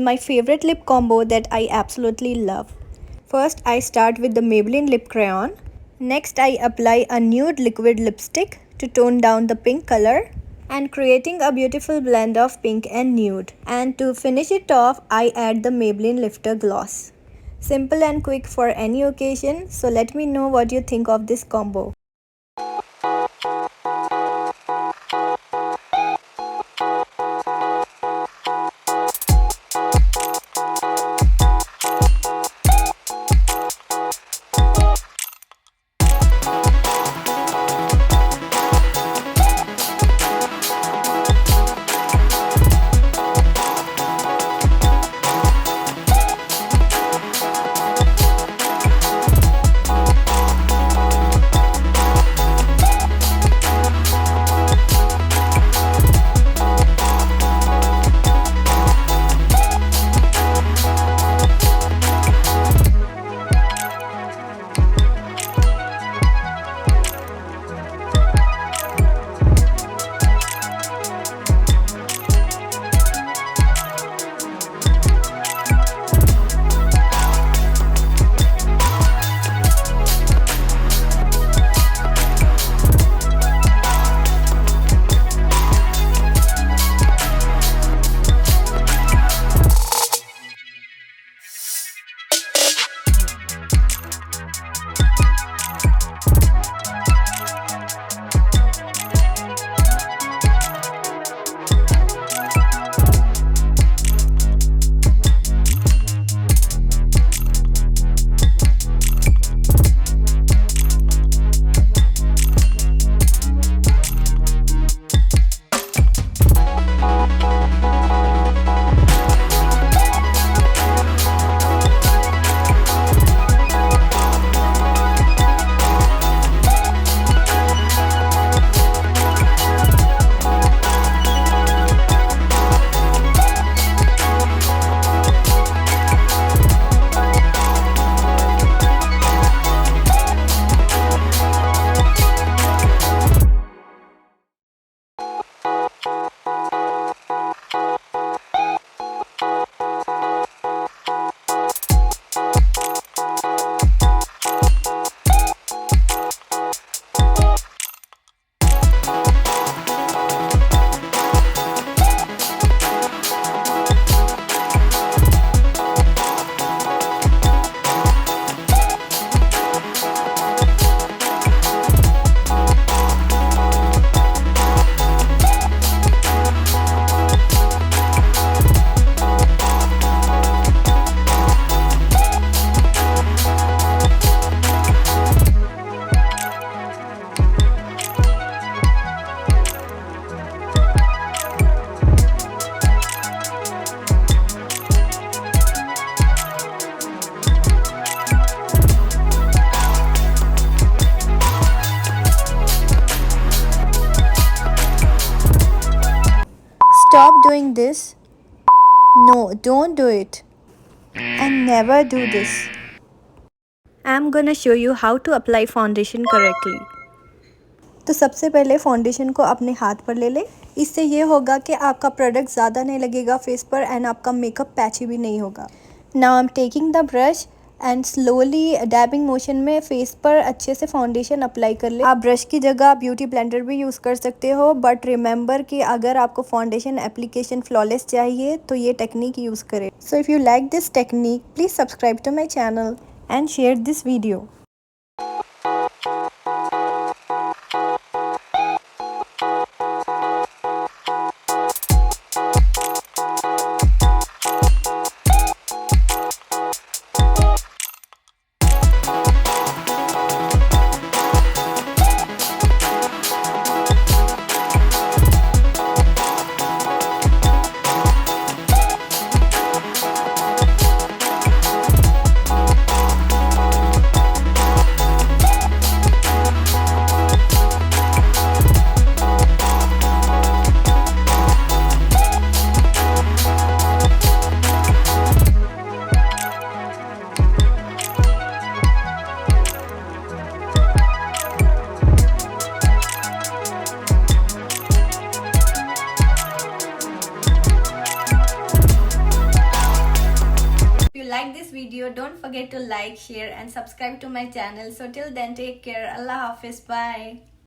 my favorite lip combo that I absolutely love. First, I start with the Maybelline lip crayon. Next, I apply a nude liquid lipstick to tone down the pink color and creating a beautiful blend of pink and nude. And to finish it off, I add the Maybelline Lifter Gloss. Simple and quick for any occasion, so let me know what you think of this combo. Stop doing this. No, don't do it. And never do this. I'm gonna show you how to apply foundation correctly. तो सबसे पहले foundation को अपने हाथ पर ले लें। इससे ये होगा कि आपका प्रोडक्ट ज़्यादा नहीं लगेगा फेस पर एंड आपका मेकअप पैची भी नहीं होगा। Now I am taking the brush and slowly डैबिंग motion में फेस पर अच्छे से फाउंडेशन अप्लाई कर ले। आप ब्रश की जगह ब्यूटी ब्लेंडर भी यूज़ कर सकते हो, बट रिमेंबर कि अगर आपको फाउंडेशन एप्लीकेशन फ्लॉलेस चाहिए तो ये टेक्निक यूज़ करें। So if you like this technique please subscribe to my channel and share this video. video, don't forget to like, share and subscribe to my channel. So till then, take care. Allah Hafiz. Bye.